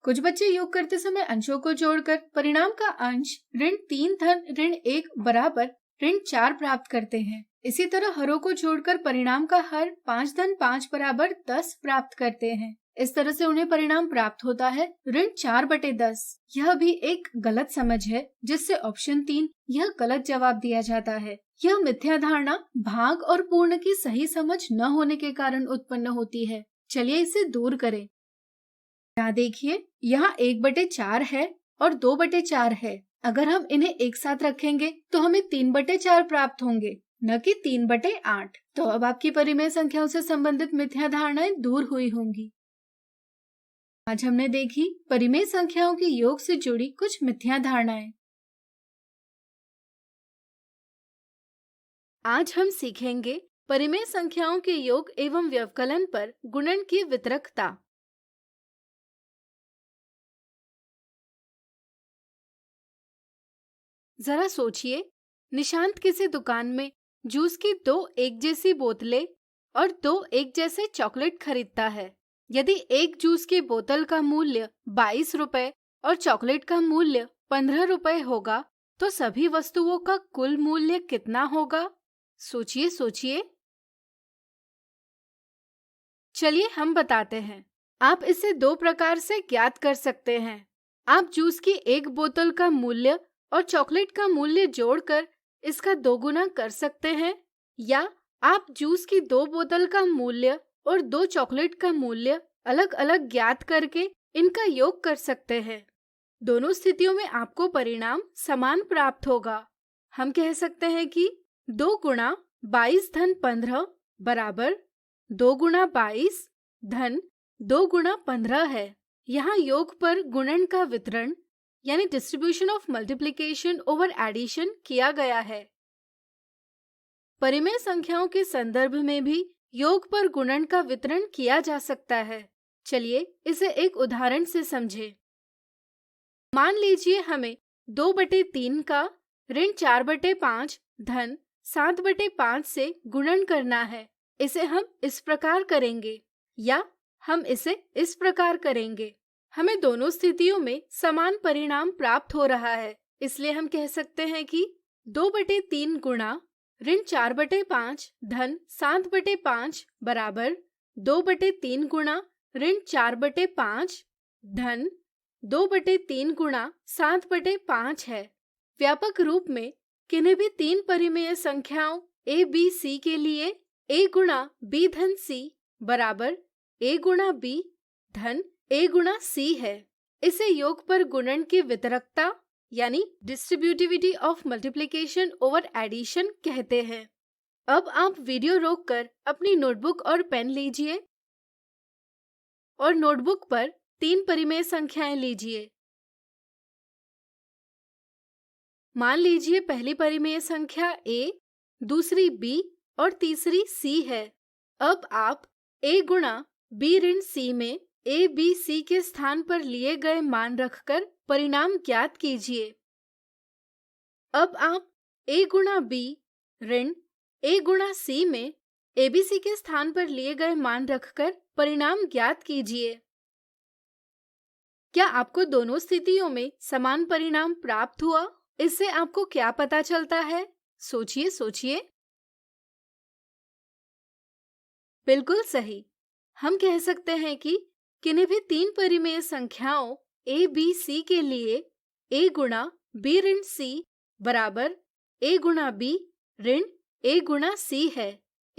कुछ बच्चे योग करते समय अंशों को जोड़कर परिणाम का अंश ऋण 3 धन ऋण 1 बराबर ऋण 4 प्राप्त करते हैं। इसी तरह हरों को जोड़कर परिणाम का हर 5 धन 5 बराबर 10 प्राप्त करते हैं। इस तरह से उन्हें परिणाम प्राप्त होता है ऋण 4/10। यह भी एक गलत समझ है, जिससे ऑप्शन 3 यह गलत जवाब दिया जाता है। यह मिथ्या धारणा भाग और पूर्ण की सही समझ न होने के कारण उत्पन्न होती है। चलिए इसे दूर करें। यहाँ देखिए, यहाँ 1/4 है और 2/4 है। अगर हम इन्हें एक साथ रखेंगे तो हमें 3/4 प्राप्त होंगे, न कि 3/8। तो अब आपकी परिमेय संख्याओं से संबंधित मिथ्या धारणाएं दूर हुई होंगी। आज हमने देखी परिमेय संख्याओं के योग से जुड़ी कुछ मिथ्या धारणाएं। आज हम सीखेंगे परिमेय संख्याओं के योग एवं व्यवकलन पर गुणन की वितरकता। जरा सोचिए, निशांत किसी दुकान में जूस की 2 एक जैसी बोतलें और 2 एक जैसे चॉकलेट खरीदता है। यदि एक जूस की बोतल का मूल्य 22 रुपए और चॉकलेट का मूल्य 15 रुपए होगा, तो सभी वस्तुओं का कुल मूल्य कितना होगा? सोचिए सोचिए। चलिए हम बताते हैं। आप इसे 2 प्रकार से ज्ञात कर सकते हैं। आप जूस की एक बोतल का मूल्य और चॉकलेट का मूल्य जोड़कर इसका 2 गुना कर सकते हैं, या आप जूस की 2 बोतल का मूल्य और 2 चॉकलेट का मूल्य अलग अलग ज्ञात करके इनका योग कर सकते हैं। दोनों स्थितियों में आपको परिणाम समान प्राप्त होगा। हम कह सकते हैं कि 2 गुणा 22 धन 15 बराबर 2 गुणा 22 धन 2 गुणा 15 है। यहाँ योग पर गुणन का वितरण यानी distribution of multiplication over addition किया गया है। परिमेय संख्याओं के संदर्भ में भी योग पर गुणन का वितरण किया जा सकता है। चलिए इसे एक उदाहरण से समझें। मान लीजिए हमें 2/3 का ऋण 4/5 धन 7/5 से गुणन करना है। इसे हम इस प्रकार करेंगे या हम इसे इस प्रकार करेंगे। हमें दोनों स्थितियों में समान परिणाम प्राप्त हो रहा है, इसलिए हम कह सकते हैं कि 2/3 गुणा ऋण 4/5 धन 7/5 बराबर 2/3 गुणा ऋण 4/5 धन 2/3 गुणा 7/5 है। व्यापक रूप में किन्हीं भी 3 परिमेय संख्याओं a, b, c के लिए a गुणा b धन c बराबर a गुणा b धन a गुणा c है। इसे योग पर गुणन की वितरकता यानी distributivity of multiplication over addition कहते हैं। अब आप वीडियो रोककर अपनी नोटबुक और पेन लीजिए और नोटबुक पर 3 परिमेय संख्याएं लीजिए। मान लीजिए पहली परिमेय संख्या a, दूसरी b और तीसरी c है। अब आप a गुणा b ऋण c में a, b, c के स्थान पर लिए गए मान रखकर परिणाम ज्ञात कीजिए। अब आप a गुणा b ऋण a गुणा c में abc के स्थान पर लिए गए मान रखकर परिणाम ज्ञात कीजिए। क्या आपको दोनों स्थितियों में समान परिणाम प्राप्त हुआ? इससे आपको क्या पता चलता है? सोचिए सोचिए। बिल्कुल सही। हम कह सकते हैं कि किन्हीं भी 3 परिमेय संख्याओं a, b, c के लिए a गुणा b ऋण c बराबर a गुणा b ऋण a गुणा c है।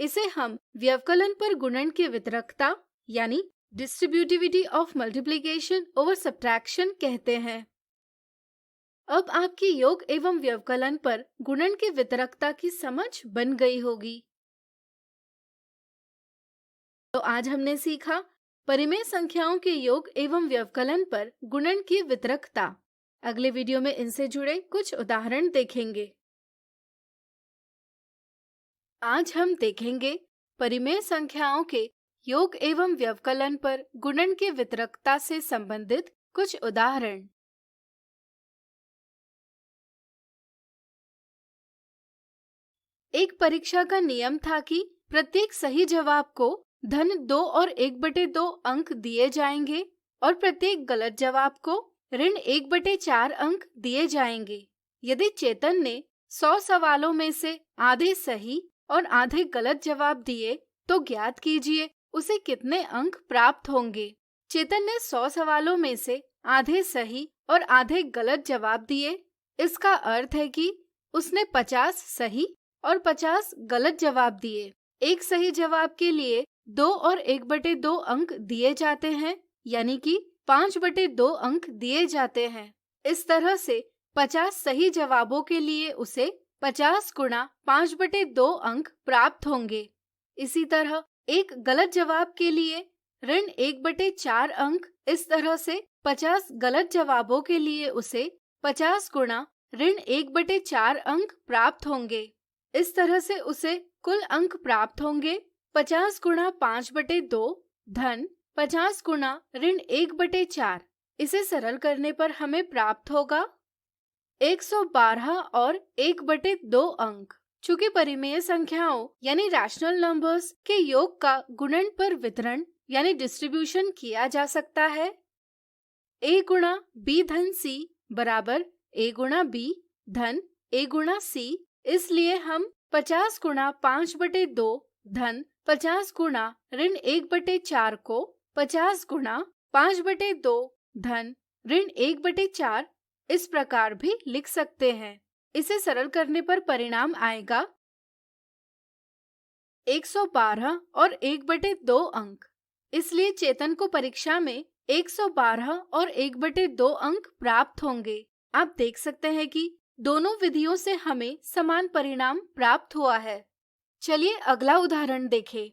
इसे हम व्यवकलन पर गुणन की वितरकता यानी distributivity of multiplication over subtraction कहते हैं। अब आपकी योग एवं व्यवकलन पर गुणन की वितरकता की समझ बन गई होगी। तो आज हमने सीखा परिमेय संख्याओं के योग एवं व्यवकलन पर गुणन की वितरकता। अगले वीडियो में इनसे जुड़े कुछ उदाहरण देखेंगे। आज हम देखेंगे परिमेय संख्याओं के योग एवं व्यवकलन पर गुणन की वितरकता से संबंधित कुछ उदाहरण। एक परीक्षा का नियम था कि प्रत्येक सही जवाब को धन 2 और 1/2 अंक दिए जाएंगे और प्रत्येक गलत जवाब को ऋण 1/4 अंक दिए जाएंगे। यदि चेतन ने 100 सवालों में से आधे सही और आधे गलत जवाब दिए तो ज्ञात कीजिए उसे कितने अंक प्राप्त होंगे। चेतन ने 100 सवालों में से आधे सही और आधे गलत जवाब दिए। इसका अर्थ है कि उसने 50 सही और 50 गलत जवाब दिए। एक सही जवाब के लिए 2 और 1/2 अंक दिए जाते हैं, यानी कि 5/2 अंक दिए जाते हैं। इस तरह से 50 सही जवाबों के लिए उसे 50 गुणा 5/2 अंक प्राप्त होंगे। इसी तरह एक गलत जवाब के लिए ऋण 1/4 अंक। इस तरह से 50 गलत जवाबों के लिए उसे 50 गुणा ऋण 1/4 अंक प्राप्त होंगे। इस तरह से उसे कुल अंक प्राप्त होंगे 50 गुणा 5/2 धन 50 गुणा ऋण 1/4। इसे सरल करने पर हमें प्राप्त होगा 112 और 1/2 अंक। चूंकि परिमेय संख्याओं यानी रैशनल नंबर्स के योग का गुणन पर वितरण यानी डिस्ट्रीब्यूशन किया जा सकता है, a गुणा b धन c बराबर a गुणा b धन a गुणा c। इसलिए हम 50 गुणा 5/2 धन 50 गुणा ऋण 1/4 को 50 गुणा 5/2 धन ऋण 1/4 इस प्रकार भी लिख सकते हैं। इसे सरल करने पर परिणाम आएगा 112 और 1/2 अंक। इसलिए चेतन को परीक्षा में 112 और 1/2 अंक प्राप्त होंगे। आप देख सकते हैं कि दोनों विधियों से हमें समान परिणाम प्राप्त हुआ है। चलिए अगला उदाहरण देखें।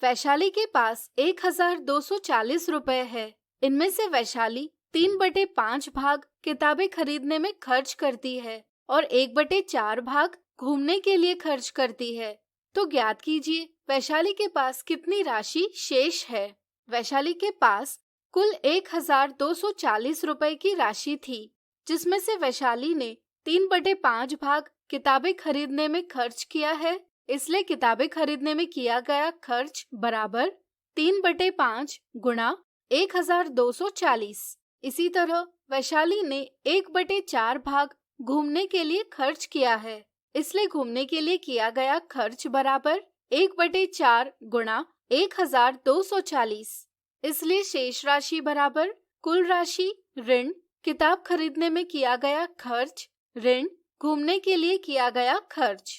वैशाली के पास 1240 रुपए है। इनमें से वैशाली 3/5 भाग किताबें खरीदने में खर्च करती है और 1/4 भाग घूमने के लिए खर्च करती है। तो ज्ञात कीजिए वैशाली के पास कितनी राशि शेष है। वैशाली के पास कुल 1240 रुपए की राशि थी, जिसमें से वैशाली ने 3/5 भाग किताबें खरीदने में खर्च किया है। इसलिए किताबें खरीदने में किया गया खर्च बराबर 3/5 गुणा 1240। इसी तरह वैशाली ने 1/4 भाग घूमने के लिए खर्च किया है। इसलिए घूमने के लिए किया गया खर्च बराबर 1/4 गुणा 1240। इसलिए शेष राशि बराबर कुल राशि ऋण किताब खरीदने में किया गया खर्च ऋण घूमने के लिए किया गया खर्च।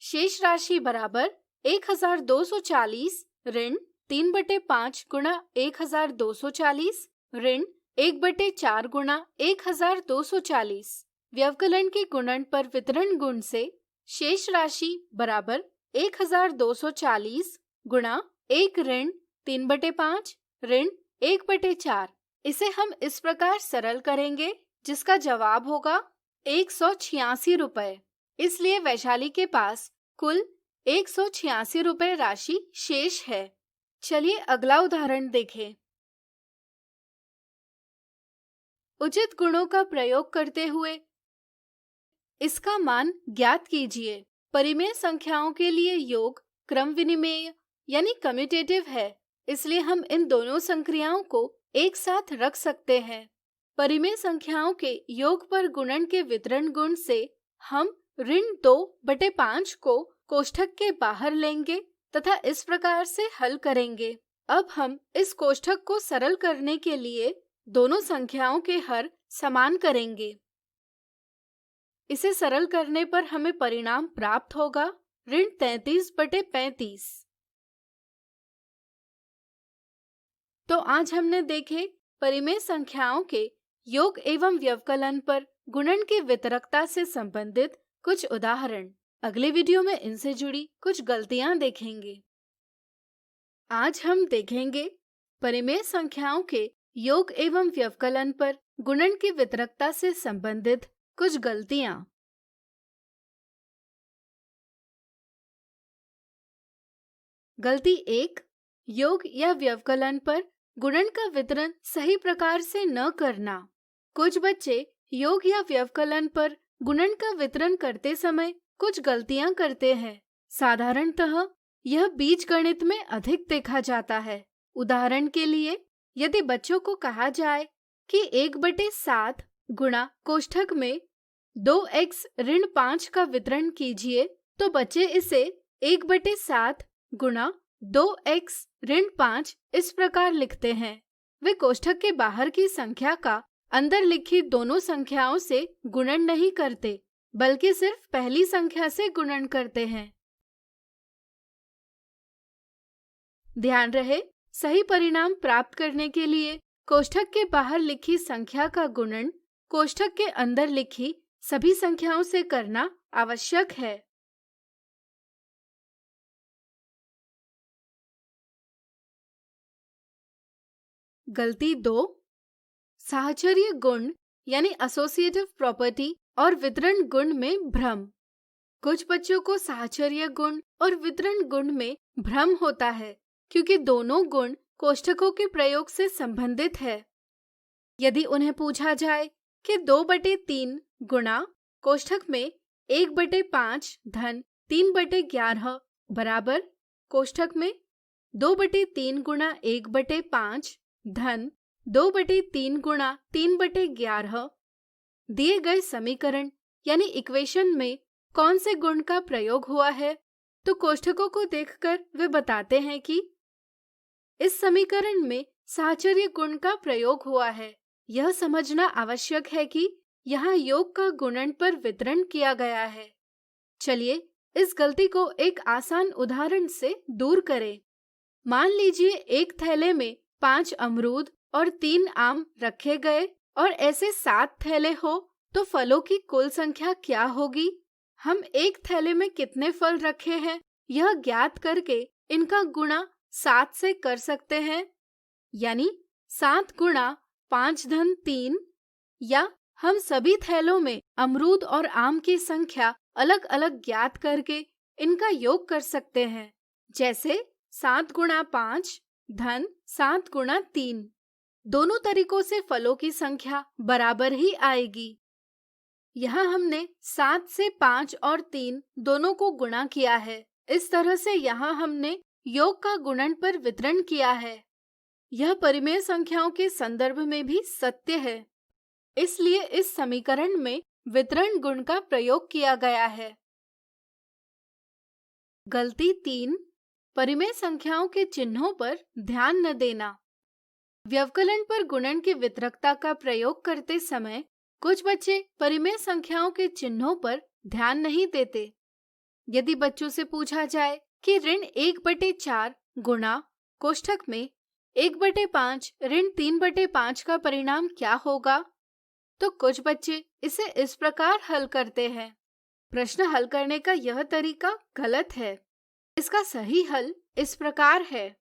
शेष राशि बराबर 1240 ऋण 3/5 गुणा 1240 ऋण 1/4 गुणा 1240। व्यवकलन के गुणन पर वितरण गुण से शेष राशि बराबर 1240 गुणा 1 ऋण 3/5 ऋण 1/4। इसे हम इस प्रकार सरल करेंगे जिसका जवाब होगा 186 रुपए। इसलिए वैशाली के पास कुल 186 रुपए राशि शेष है। चलिए अगला उदाहरण देखें। उचित गुणों का प्रयोग करते हुए इसका मान ज्ञात कीजिए। परिमेय संख्याओं के लिए योग क्रम विनिमेय यानी कम्यूटेटिव है, इसलिए हम इन दोनों संक्रियाओं को एक साथ रख सकते हैं। परिमेय संख्याओं के योग पर गुणन के वितरण गुण से हम ऋण 2/5 को कोष्ठक के बाहर लेंगे तथा इस प्रकार से हल करेंगे। अब हम इस कोष्ठक को सरल करने के लिए दोनों संख्याओं के हर समान करेंगे। इसे सरल करने पर हमें परिणाम प्राप्त होगा ऋण 33/35। तो आज हमने देखे परिमेय संख्याओं के योग एवं व्यवकलन पर गुणन की वितरकता से संबंधित कुछ उदाहरण। अगले वीडियो में इनसे जुड़ी कुछ गलतियां देखेंगे। आज हम देखेंगे परिमेय संख्याओं के योग एवं व्यवकलन पर गुणन की वितरकता से संबंधित कुछ गलतियां। गलती 1, योग या व्यवकलन पर गुणन का वितरण सही प्रकार से न करना। कुछ बच्चे योग या व्यवकलन पर गुणन का वितरण करते समय कुछ गलतियां करते हैं। साधारणतः यह बीजगणित में अधिक देखा जाता है। उदाहरण के लिए यदि बच्चों को कहा जाए कि 1/7 गुणा कोष्ठक में 2x ऋण 5 का वितरण कीजिए, तो बच्चे इसे 1/7 गुणा 2x ऋण 5 इस प्रकार लिखते हैं। वे कोष्ठक के बाहर की संख्या का अंदर लिखी दोनों संख्याओं से गुणन नहीं करते, बल्कि सिर्फ पहली संख्या से गुणन करते हैं। ध्यान रहे, सही परिणाम प्राप्त करने के लिए कोष्ठक के बाहर लिखी संख्या का गुणन कोष्ठक के अंदर लिखी सभी संख्याओं से करना आवश्यक है। गलती 2, साहचर्य गुण यानी एसोसिएटिव प्रॉपर्टी और वितरण गुण में भ्रम। कुछ बच्चों को साहचर्य गुण और वितरण गुण में भ्रम होता है क्योंकि दोनों गुण कोष्ठकों के प्रयोग से संबंधित है। यदि उन्हें पूछा जाए कि 2/3 गुणा कोष्ठक में 1/5 धन 3/11 बराबर कोष्ठक में 2/3 गुणा 1/5 धन 2/3 गुणा 3/11 दिए गए समीकरण यानी इक्वेशन में कौन से गुण का प्रयोग हुआ है, तो कोष्ठकों को देखकर वे बताते हैं कि इस समीकरण में साहचर्य गुण का प्रयोग हुआ है। यह समझना आवश्यक है कि यहाँ योग का गुणन पर वितरण किया गया है। चलिए इस गलती को एक आसान उदाहरण से दूर करें। मान लीजिए एक थैले में 5 अमरूद और 3 आम रखे गए और ऐसे 7 थैले हो तो फलों की कुल संख्या क्या होगी? हम एक थैले में कितने फल रखे हैं यह ज्ञात करके इनका गुणा 7 से कर सकते हैं, यानी 7 गुणा 5 धन 3, या हम सभी थैलों में अमरूद और आम की संख्या अलग अलग ज्ञात करके इनका योग कर सकते हैं, जैसे 7 गुणा 5 धन 7 गुणा 3। दोनों तरीकों से फलों की संख्या बराबर ही आएगी। यहाँ हमने 7 से 5 और 3 दोनों को गुणा किया है। इस तरह से यहाँ हमने योग का गुणन पर वितरण किया है। यह परिमेय संख्याओं के संदर्भ में भी सत्य है, इसलिए इस समीकरण में वितरण गुण का प्रयोग किया गया है। गलती 3, परिमेय संख्याओं के चिन्हों पर ध्यान न देना। व्यवकलन पर गुणन की वितरकता का प्रयोग करते समय कुछ बच्चे परिमेय संख्याओं के चिन्हों पर ध्यान नहीं देते। यदि बच्चों से पूछा जाए कि ऋण 1/4 गुणा कोष्ठक में 1/5 ऋण 3/5 का परिणाम क्या होगा, तो कुछ बच्चे इसे इस प्रकार हल करते हैं। प्रश्न हल करने का यह तरीका गलत है। इसका सही हल इस प्रकार है।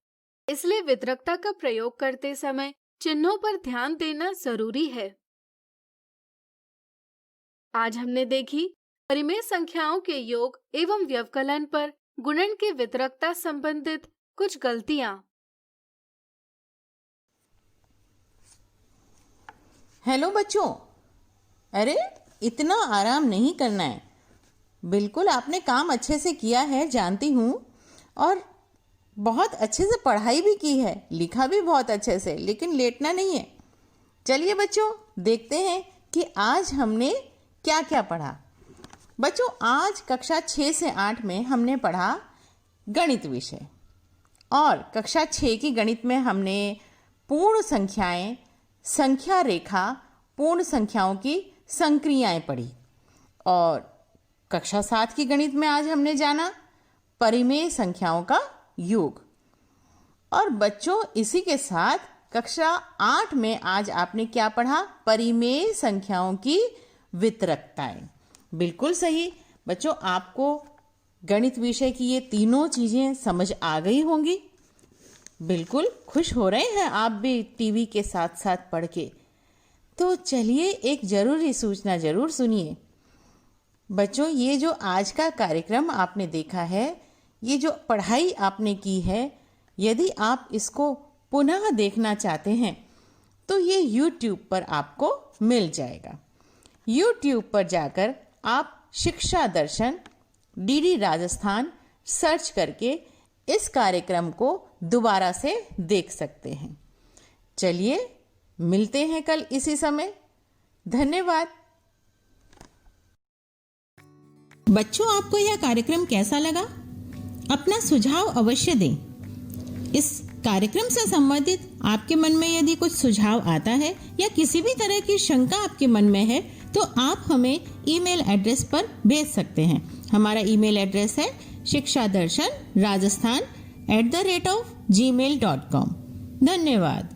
इसलिए वितरकता का प्रयोग करते समय चिन्हों पर ध्यान देना जरूरी है। आज हमने देखी परिमेय संख्याओं के योग एवं व्यवकलन पर गुणन की वितरकता संबंधित कुछ गलतियां। हेलो बच्चों, अरे इतना आराम नहीं करना है। बिल्कुल आपने काम अच्छे से किया है, जानती हूँ, और बहुत अच्छे से पढ़ाई भी की है, लिखा भी बहुत अच्छे से, लेकिन लेटना नहीं है। चलिए बच्चों, देखते हैं कि आज हमने क्या क्या पढ़ा। बच्चों, आज कक्षा 6 से 8 में हमने पढ़ा गणित विषय, और कक्षा 6 की गणित में हमने पूर्ण संख्याएं, संख्या रेखा, पूर्ण संख्याओं की संक्रियाएं पढ़ी। और कक्षा 7 की गणित में आज हमने जाना परिमेय संख्याओं का योग। और बच्चों, इसी के साथ कक्षा 8 में आज आपने क्या पढ़ा? परिमेय संख्याओं की वितरकताएं। बिल्कुल सही बच्चों, आपको गणित विषय की ये तीनों चीजें समझ आ गई होंगी। बिल्कुल खुश हो रहे हैं आप भी टीवी के साथ साथ पढ़ के। तो चलिए एक जरूरी सूचना जरूर सुनिए। बच्चों, ये जो आज का कार्यक्रम आपने देखा है, ये जो पढ़ाई आपने की है, यदि आप इसको पुनः देखना चाहते हैं तो ये YouTube पर आपको मिल जाएगा। YouTube पर जाकर आप शिक्षा दर्शन DD राजस्थान सर्च करके इस कार्यक्रम को दोबारा से देख सकते हैं। चलिए मिलते हैं कल इसी समय। धन्यवाद। बच्चों, आपको यह कार्यक्रम कैसा लगा? अपना सुझाव अवश्य दें। इस कार्यक्रम से संबंधित आपके मन में यदि कुछ सुझाव आता है या किसी भी तरह की शंका आपके मन में है तो आप हमें ईमेल एड्रेस पर भेज सकते हैं। हमारा ईमेल एड्रेस है shikshadarshan rajasthan@gmail.com। धन्यवाद।